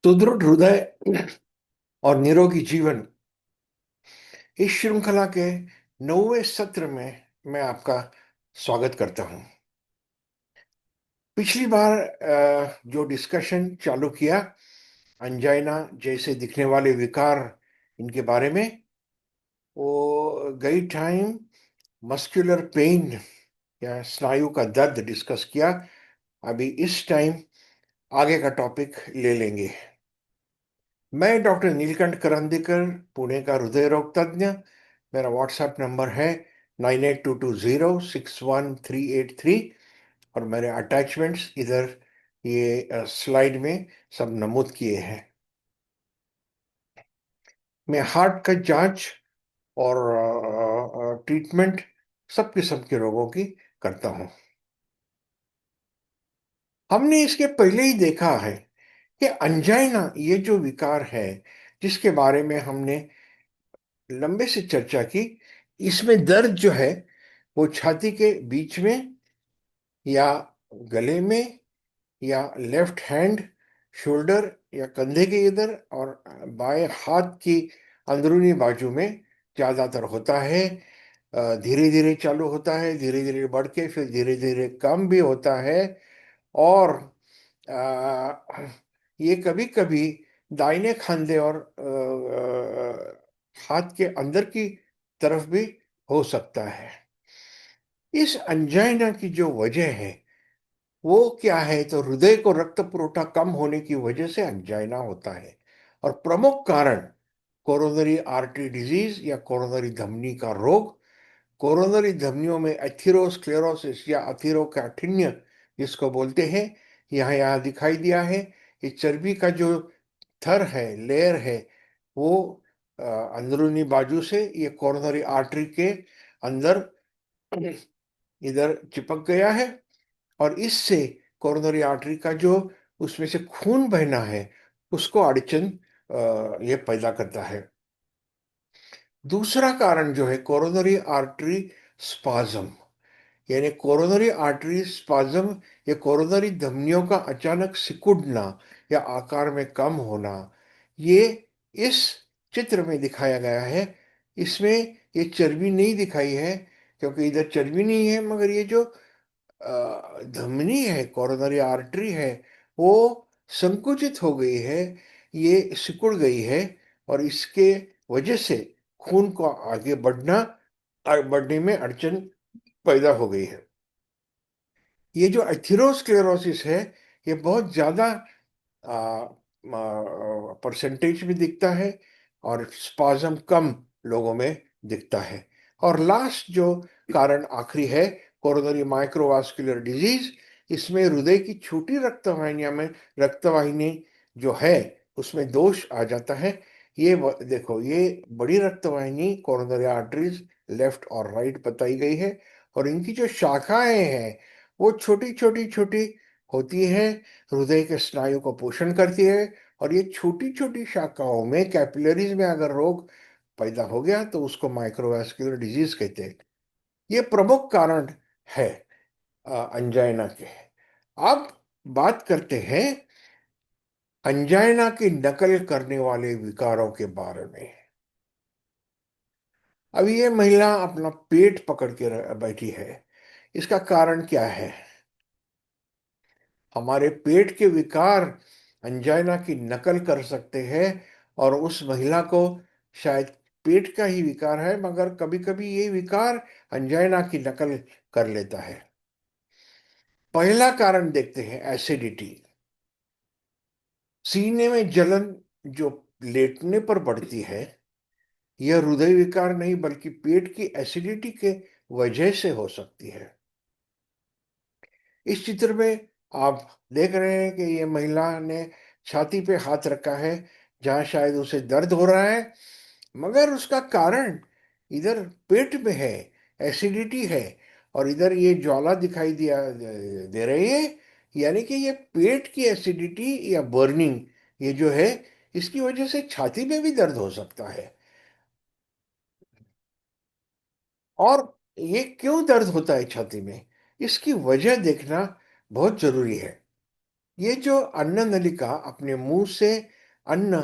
सुदृढ़ हृदय और निरोगी जीवन, इस श्रृंखला के 9वें सत्र में मैं आपका स्वागत करता हूं। पिछली बार जो डिस्कशन चालू किया अंजाइना जैसे दिखने वाले विकार इनके बारे में, वो गई टाइम मस्कुलर पेन या स्नायु का दर्द डिस्कस किया। अभी इस टाइम आगे का टॉपिक ले लेंगे। मैं डॉक्टर नीलकंठ करंदीकर, पुणे का हृदय रोग तज्ञ। मेरा व्हाट्सएप नंबर है 9822061383 और मेरे अटैचमेंट्स इधर ये स्लाइड में सब नमूद किए हैं। मैं हार्ट का जांच और ट्रीटमेंट सब किस्म के रोगों की करता हूं। हमने इसके पहले ही देखा है कि अंजाइना ये जो विकार है जिसके बारे में हमने लंबे से चर्चा की, इसमें दर्द जो है वो छाती के बीच में या गले में या लेफ्ट हैंड शोल्डर या कंधे के इधर और बाएं हाथ की अंदरूनी बाजू में ज्यादातर होता है। धीरे धीरे चालू होता है, धीरे धीरे बढ़ के फिर धीरे धीरे कम भी होता है। और अ, ये कभी कभी दाहिने खांधे और हाथ के अंदर की तरफ भी हो सकता है। इस अंजाइना की जो वजह है वो क्या है, तो हृदय को रक्त पुरवठा कम होने की वजह से अंजाइना होता है। और प्रमुख कारण कोरोनरी आर्टरी डिजीज या कोरोनरी धमनी का रोग, कोरोनरी धमनियों में एथेरोस्क्लेरोसिस या अथेरोकाठिन्य जिसको बोलते हैं, यहाँ यहाँ दिखाई दिया है। ये चर्बी का जो थर है, लेयर है, वो अंदरूनी बाजू से ये कोरोनरी आर्टरी के अंदर इधर चिपक गया है और इससे कोरोनरी आर्टरी का जो उसमें से खून बहना है उसको अड़चन ये पैदा करता है। दूसरा कारण जो है कोरोनरी आर्टरी स्पाज्म, यानी कोरोनरी आर्टरी स्पाज्म, या कोरोनरी धमनियों का अचानक सिकुड़ना या आकार में कम होना। ये इस चित्र में दिखाया गया है। इसमें ये चर्बी नहीं दिखाई है क्योंकि इधर चर्बी नहीं है, मगर ये जो धमनी है, कोरोनरी आर्टरी है, वो संकुचित हो गई है, ये सिकुड़ गई है और इसके वजह से खून को आगे बढ़ने में अड़चन पैदा हो गई है। ये जो एथेरोस्क्लेरोसिस है ये बहुत ज्यादा परसेंटेज में दिखता है और स्पाज्म कम लोगों में दिखता है। और लास्ट जो कारण आखिरी है कोरोनरी माइक्रोवास्कुलर डिजीज। इसमें हृदय की छोटी रक्तवाहिनियां में रक्तवाहिनी जो है उसमें दोष आ जाता है। देखो, ये बड़ी रक्तवाहिनी कोरोनरी आर्टरीज लेफ्ट और राइट बताई गई है और इनकी जो शाखाएं हैं वो छोटी छोटी छोटी होती है, हृदय के स्नायु को पोषण करती है। और ये छोटी छोटी शाखाओं में कैपिलरीज में अगर रोग पैदा हो गया तो उसको माइक्रोवास्कुलर डिजीज कहते हैं। ये प्रमुख कारण है अंजाइना के। अब बात करते हैं अंजाइना की नकल करने वाले विकारों के बारे में। अब ये महिला अपना पेट पकड़ के बैठी है, इसका कारण क्या है? हमारे पेट के विकार अंजाइना की नकल कर सकते हैं और उस महिला को शायद पेट का ही विकार है, मगर कभी कभी ये विकार अंजाइना की नकल कर लेता है। पहला कारण देखते हैं, एसिडिटी। सीने में जलन जो लेटने पर बढ़ती है, यह हृदय विकार नहीं बल्कि पेट की एसिडिटी के वजह से हो सकती है। इस चित्र में आप देख रहे हैं कि ये महिला ने छाती पे हाथ रखा है जहां शायद उसे दर्द हो रहा है, मगर उसका कारण इधर पेट में है, एसिडिटी है। और इधर ये ज्वाला दिखाई दे रही है, यानी कि ये पेट की एसिडिटी या बर्निंग ये जो है इसकी वजह से छाती में भी दर्द हो सकता है। और ये क्यों दर्द होता है छाती में, इसकी वजह देखना बहुत जरूरी है। ये जो अन्न नलिका अपने मुंह से अन्न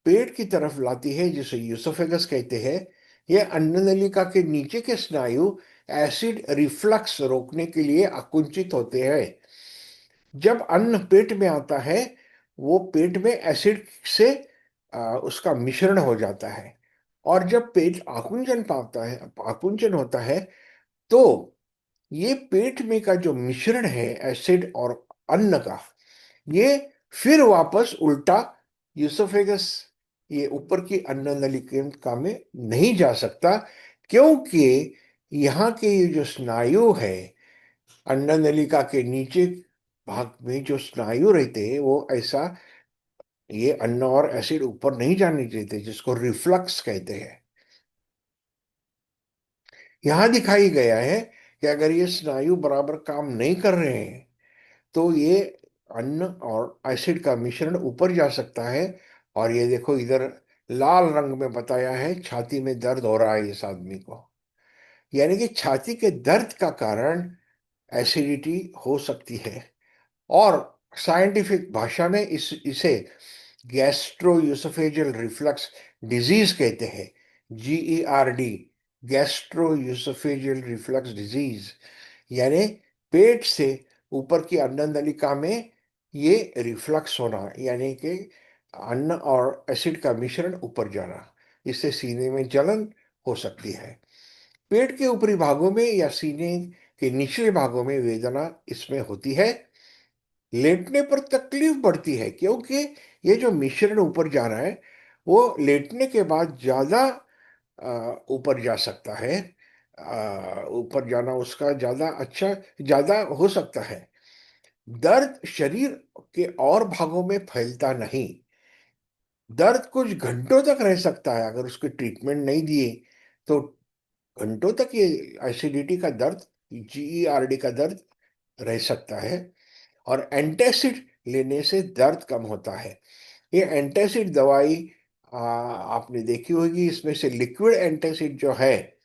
पेट की तरफ लाती है, जिसे यूसोफेगस कहते हैं, यह अन्न नलिका के नीचे के स्नायु एसिड रिफ्लक्स रोकने के लिए आकुंचित होते हैं। जब अन्न पेट में आता है, वो पेट में एसिड से उसका मिश्रण हो जाता है। और जब पेट आकुंचन पाता है, आकुंचन होता है, तो ये पेट में का जो मिश्रण है एसिड और अन्न का, ये फिर वापस उल्टा यूसोफेगस, ये ऊपर की अन्न नलिका में नहीं जा सकता, क्योंकि यहाँ के ये जो स्नायु है, अन्न नलिका के नीचे भाग में जो स्नायु रहते हैं, वो ऐसा ये अन्न और एसिड ऊपर नहीं जाने देते, जिसको रिफ्लक्स कहते हैं। यहां दिखाई गया है कि अगर ये स्नायु बराबर काम नहीं कर रहे हैं, तो ये अन्न और एसिड का मिश्रण ऊपर जा सकता है। और ये देखो इधर लाल रंग में बताया है, छाती में दर्द हो रहा है इस आदमी को। यानी कि छाती के दर्द का कारण एसिडिटी हो सकती है। और साइंटिफिक भाषा में इसे गैस्ट्रोयूसोफेजियल रिफ्लक्स डिजीज कहते हैं। GERD, gastroesophageal reflux disease. यानी पेट से ऊपर की अन्न नलिका में ये रिफ्लक्स होना, यानी कि अन्न और एसिड का मिश्रण ऊपर जाना, इससे सीने में जलन हो सकती है। पेट के ऊपरी भागों में या सीने के निचले भागों में वेदना इसमें होती है। लेटने पर तकलीफ बढ़ती है, क्योंकि ये जो मिश्रण ऊपर जा रहा है, वो लेटने के बाद ज्यादा ऊपर जा सकता है। ऊपर जाना उसका ज्यादा अच्छा, ज्यादा हो सकता है। दर्द शरीर के और भागों में फैलता नहीं। दर्द कुछ घंटों तक रह सकता है अगर उसके ट्रीटमेंट नहीं दिए तो। घंटों तक ये एसिडिटी का दर्द, GERD का दर्द रह सकता है। और एंटासिड लेने से दर्द कम होता है। ये एंटासिड दवाई आपने देखी होगी, इसमें से लिक्विड एंटासिड जो है,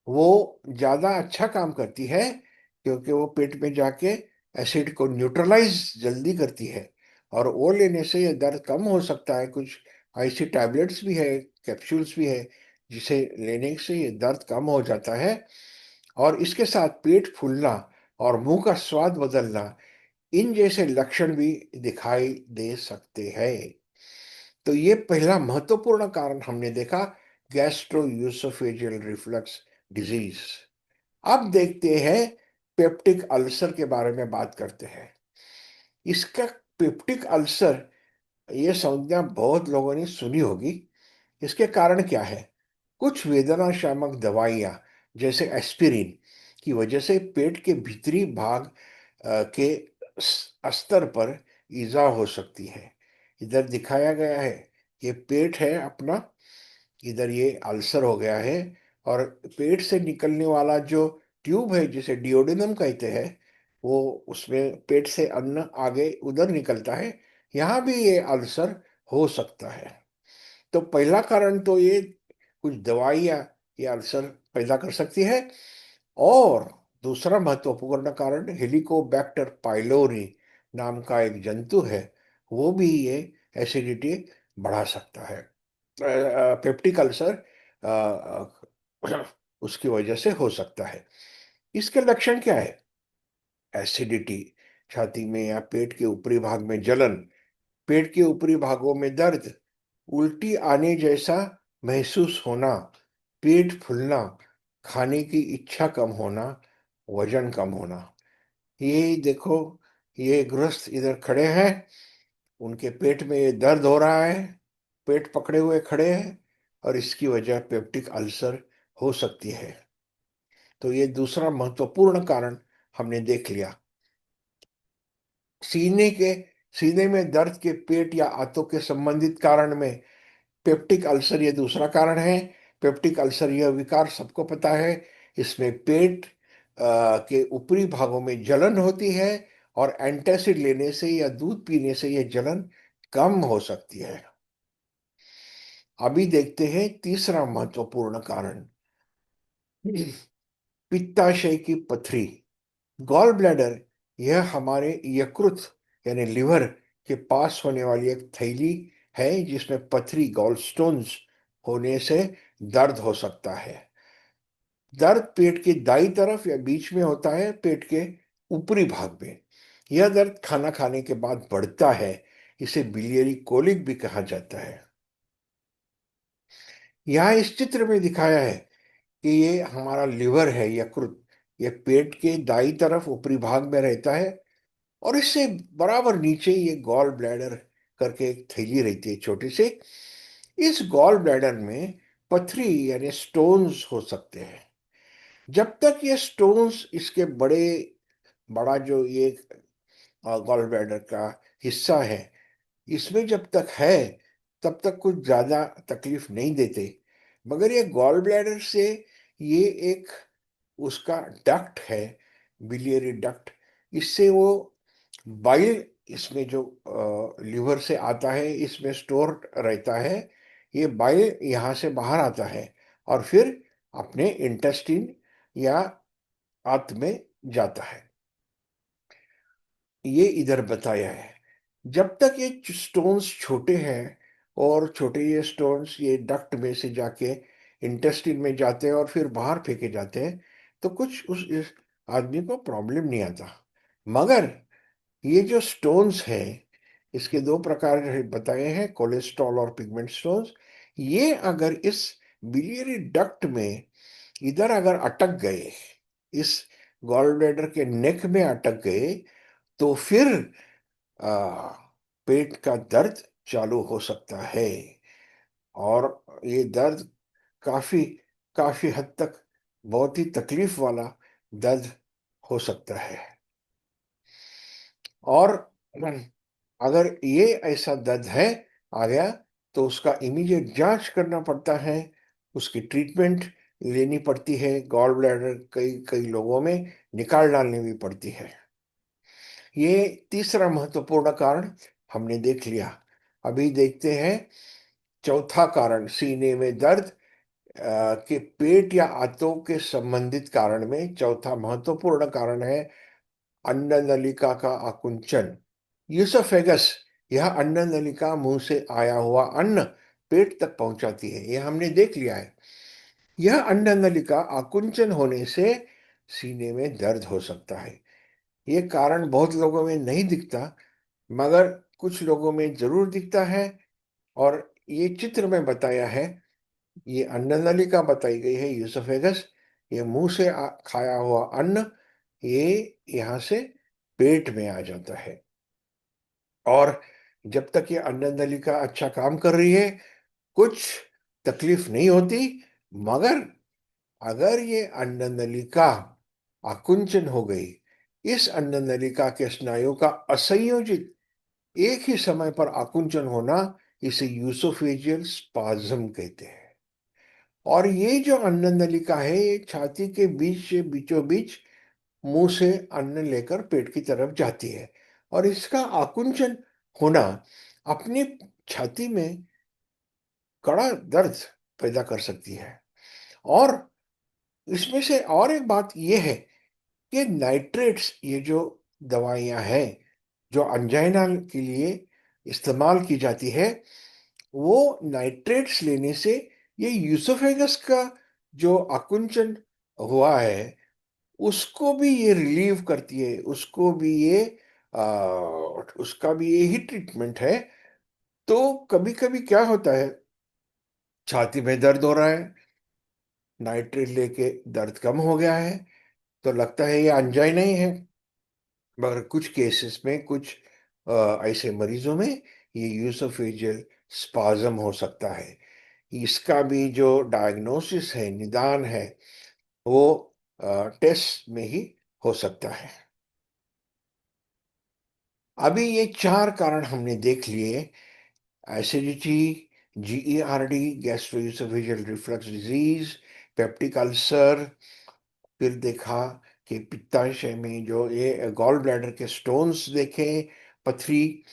वो ज्यादा अच्छा काम करती है, क्योंकि वो पेट में जाके एसिड को न्यूट्रलाइज जल्दी करती है। और वो लेने से ये दर्द कम हो सकता है। कुछ ऐसी टैबलेट्स भी है, कैप्सूल्स भी है, जिसे लेने से ये दर्द कम हो जाता है। और इसके साथ पेट फूलना और मुंह का स्वाद बदलना, इन जैसे लक्षण भी दिखाई दे सकते हैं। तो ये पहला महत्वपूर्ण कारण हमने देखा, गैस्ट्रोयूसोफेजियल रिफ्लक्स डिजीज। अब देखते हैं पेप्टिक अल्सर के बारे में बात करते हैं। इसका पेप्टिक अल्सर, ये संज्ञा बहुत लोगों ने सुनी होगी। इसके कारण क्या है? कुछ वेदना शामक दवाइयाँ जैसे एस्पिरिन की वजह से पेट के भीतरी भाग के स्तर पर इजा हो सकती है। इधर दिखाया गया है, ये पेट है अपना, इधर ये अल्सर हो गया है। और पेट से निकलने वाला जो ट्यूब है, जिसे डिओडिनम कहते हैं, वो उसमें पेट से अन्न आगे उधर निकलता है। यहाँ भी ये अल्सर हो सकता है। तो पहला कारण तो ये, कुछ दवाइयाँ ये अल्सर पैदा कर सकती है। और दूसरा महत्वपूर्ण कारण हेलिकोबैक्टर पाइलोरी नाम का एक जंतु है, वो भी ये एसिडिटी बढ़ा सकता है। पेप्टिक अल्सर उसकी वजह से हो सकता है। इसके लक्षण क्या है? एसिडिटी, छाती में या पेट के ऊपरी भाग में जलन, पेट के ऊपरी भागों में दर्द, उल्टी आने जैसा महसूस होना, पेट फूलना, खाने की इच्छा कम होना, वजन कम होना। ये देखो, ये गृहस्थ इधर खड़े हैं, उनके पेट में ये दर्द हो रहा है, पेट पकड़े हुए खड़े हैं, और इसकी वजह पेप्टिक अल्सर हो सकती है। तो ये दूसरा महत्वपूर्ण कारण हमने देख लिया। सीने के सीने में दर्द के पेट या आंतों के संबंधित कारण में पेप्टिक अल्सर ये दूसरा कारण है। पेप्टिक अल्सर यह विकार सबको पता है। इसमें पेट के ऊपरी भागों में जलन होती है, और एंटासिड लेने से या दूध पीने से यह जलन कम हो सकती है। अभी देखते हैं तीसरा महत्वपूर्ण कारण, पित्ताशय की पथरी, गॉल ब्लैडर। यह हमारे यकृत यानी लिवर के पास होने वाली एक थैली है जिसमें पथरी गॉलस्टोन्स होने से दर्द हो सकता है। दर्द पेट के दाईं तरफ या बीच में होता है, पेट के ऊपरी भाग में। यह दर्द खाना खाने के बाद बढ़ता है। इसे बिलियरी कोलिक भी कहा जाता है। यहाँ इस चित्र में दिखाया है कि ये हमारा लिवर है, यकृत। ये पेट के दाईं तरफ ऊपरी भाग में रहता है और इससे बराबर नीचे ये गॉल ब्लैडर करके एक थैली रहती है छोटी सी। इस गॉल ब्लैडर में पथरी यानी स्टोन्स हो सकते हैं। जब तक ये स्टोन्स इसके बड़ा जो ये गॉल ब्लैडर का हिस्सा है, इसमें जब तक है तब तक कुछ ज्यादा तकलीफ नहीं देते। मगर ये गॉल ब्लैडर से ये एक उसका डक्ट है, बिलियरी डक्ट। इससे वो बाइल इसमें जो लिवर से आता है इसमें स्टोर रहता है। ये बाइल यहाँ से बाहर आता है और फिर अपने इंटेस्टिन या आंत में जाता है। ये इधर बताया है। जब तक ये स्टोन्स छोटे हैं और छोटे ये स्टोन्स ये डक्ट में से जाके इंटेस्टिन में जाते हैं और फिर बाहर फेंके जाते हैं, तो कुछ इस आदमी को प्रॉब्लम नहीं आता। मगर ये जो स्टोन्स हैं, इसके दो प्रकार बताए हैं, कोलेस्ट्रॉल और पिगमेंट स्टोन्स। ये अगर इस बिलियरी डक्ट में इधर अगर अटक गए, इस गॉल ब्लैडर के नेक में अटक गए, तो फिर आ, पेट का दर्द चालू हो सकता है। और ये दर्द काफी काफी हद तक बहुत ही तकलीफ वाला दर्द हो सकता है। और अगर ये ऐसा दर्द है आ गया, तो उसका इमीडिएट जांच करना पड़ता है, उसकी ट्रीटमेंट लेनी पड़ती है। गॉल ब्लैडर कई कई लोगों में निकाल डालनी भी पड़ती है। ये तीसरा महत्वपूर्ण कारण हमने देख लिया। अभी देखते हैं चौथा कारण, सीने में दर्द के पेट या आंतों के संबंधित कारण में चौथा महत्वपूर्ण कारण है अन्न नलिका का आकुंचन, यूसोफेगस। यह अन्न नलिका मुंह से आया हुआ अन्न पेट तक पहुंचाती है, यह हमने देख लिया है। यह अन्न नलिका आकुंचन होने से सीने में दर्द हो सकता है। यह कारण बहुत लोगों में नहीं दिखता, मगर कुछ लोगों में जरूर दिखता है। और ये चित्र में बताया है, ये अन्न नलिका बताई गई है, यूसोफेगस। ये मुंह से खाया हुआ अन्न ये यहाँ से पेट में आ जाता है। और जब तक ये अन्न नलिका अच्छा काम कर रही है, कुछ तकलीफ नहीं होती। मगर अगर ये अन्न नलिका आकुंचन हो गई, इस अन्न नलिका के स्नायु का असंयोजित एक ही समय पर आकुंचन होना, इसे यूसोफेजियल स्पाज्म कहते हैं। और ये जो अन्न नलिका है, ये छाती के बीच से बीचों बीच मुंह से अन्न लेकर पेट की तरफ जाती है। और इसका आकुंचन होना अपनी छाती में कड़ा दर्द पैदा कर सकती है। और इसमें से और एक बात यह है कि नाइट्रेट्स, ये जो दवाइयां हैं जो अंजाइना के लिए इस्तेमाल की जाती है, वो नाइट्रेट्स लेने से ये यूसोफेगस का जो आकुंचन हुआ है उसको भी ये रिलीव करती है, उसको भी ये आ, उसका भी यही ट्रीटमेंट है। तो कभी कभी क्या होता है, छाती में दर्द हो रहा है, नाइट्रेट लेके दर्द कम हो गया है, तो लगता है ये अंजाइना ही है। मगर कुछ केसेस में, कुछ ऐसे मरीजों में ये यूसोफेजियल स्पाज्म हो सकता है। इसका भी जो डायग्नोसिस है, निदान है, वो टेस्ट में ही हो सकता है। अभी ये चार कारण हमने देख लिए, acidity, GERD gastroesophageal reflux disease, peptic ulcer, फिर देखा कि पित्ताशय में जो ये गॉल ब्लैडर के स्टोन्स देखे, पथरी,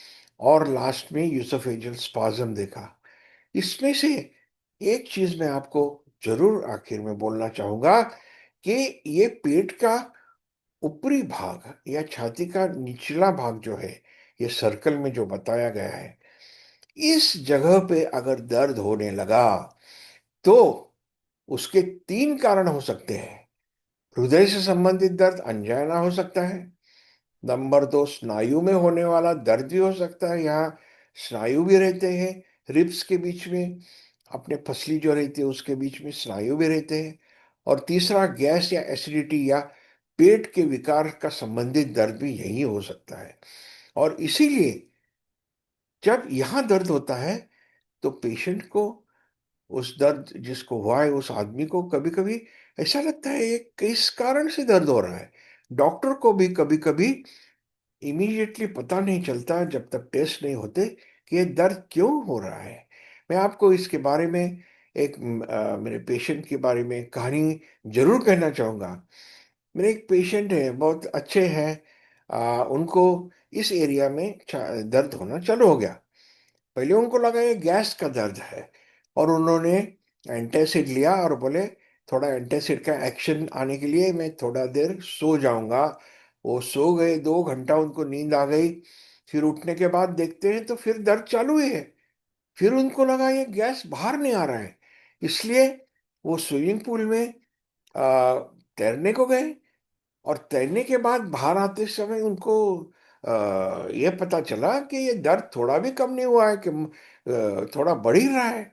और लास्ट में यूसोफेजियल स्पाज्म देखा। इसमें से एक चीज मैं आपको जरूर आखिर में बोलना चाहूंगा कि ये पेट का ऊपरी भाग या छाती का निचला भाग जो है, ये सर्कल में जो बताया गया है, इस जगह पे अगर दर्द होने लगा तो उसके 3 कारण हो सकते हैं। हृदय से संबंधित दर्द अंजाइना हो सकता है। नंबर 2, स्नायु में होने वाला दर्द भी हो सकता है। यहाँ स्नायु भी रहते हैं, रिब्स के बीच में, अपने फसली जो रहती है उसके बीच में स्नायु भी रहते हैं। और तीसरा, गैस या एसिडिटी या पेट के विकार का संबंधित दर्द भी यही हो सकता है। और इसीलिए जब यहाँ दर्द होता है तो पेशेंट को, उस दर्द जिसको हुआ है उस आदमी को कभी कभी ऐसा लगता है ये किस कारण से दर्द हो रहा है। डॉक्टर को भी कभी कभी इमीडिएटली पता नहीं चलता जब तक टेस्ट नहीं होते कि ये दर्द क्यों हो रहा है। मैं आपको इसके बारे में एक मेरे पेशेंट के बारे में कहानी जरूर कहना चाहूँगा। मेरे एक पेशेंट है, बहुत अच्छे हैं। उनको इस एरिया में दर्द होना चालू हो गया। पहले उनको लगा ये गैस का दर्द है, और उन्होंने एंटासिड लिया और बोले थोड़ा एंटासिड का एक्शन आने के लिए मैं थोड़ा देर सो जाऊंगा। वो सो गए, 2 घंटा उनको नींद आ गई। फिर उठने के बाद देखते हैं तो फिर दर्द चालू ही है। फिर उनको लगा ये गैस बाहर नहीं आ रहा है, इसलिए वो स्विमिंग पूल में तैरने को गए। और तैरने के बाद बाहर आते समय उनको ये पता चला कि ये दर्द थोड़ा भी कम नहीं हुआ है, कि थोड़ा बढ़ ही रहा है।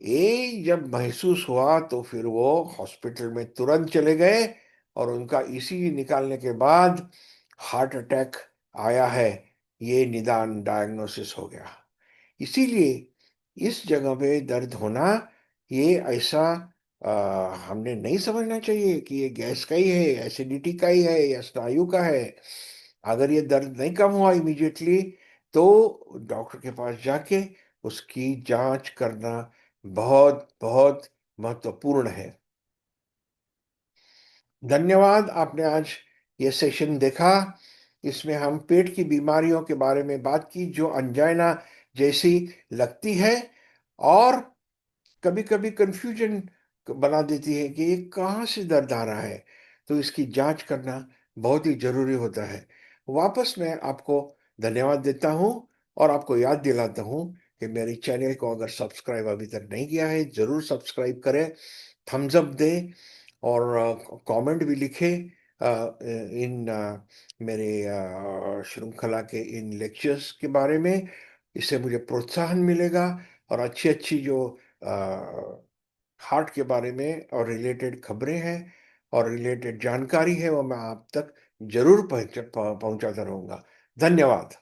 ये जब महसूस हुआ तो फिर वो हॉस्पिटल में तुरंत चले गए, और उनका ईसीजी निकालने के बाद हार्ट अटैक आया है, ये निदान डायग्नोसिस हो गया। इसीलिए इस जगह पे दर्द होना, ये ऐसा हमने नहीं समझना चाहिए कि ये गैस का ही है, एसिडिटी का ही है या स्नायु का है। अगर ये दर्द नहीं कम हुआ इमीडिएटली तो डॉक्टर के पास जाके उसकी जांच करना बहुत बहुत महत्वपूर्ण है। धन्यवाद, आपने आज ये सेशन देखा। इसमें हम पेट की बीमारियों के बारे में बात की जो अंजाइना जैसी लगती है, और कभी कभी कंफ्यूजन बना देती है कि ये कहाँ से दर्द आ रहा है। तो इसकी जांच करना बहुत ही जरूरी होता है। वापस मैं आपको धन्यवाद देता हूँ, और आपको याद दिलाता हूँ कि मेरे चैनल को अगर सब्सक्राइब अभी तक नहीं किया है जरूर सब्सक्राइब करें, थम्स अप दें, और कमेंट भी लिखें इन मेरे श्रृंखला के इन लेक्चर्स के बारे में। इससे मुझे प्रोत्साहन मिलेगा, और अच्छी अच्छी जो हार्ट के बारे में और रिलेटेड खबरें हैं और रिलेटेड जानकारी है वो मैं आप तक जरूर पहुंचाता रहूंगा। धन्यवाद।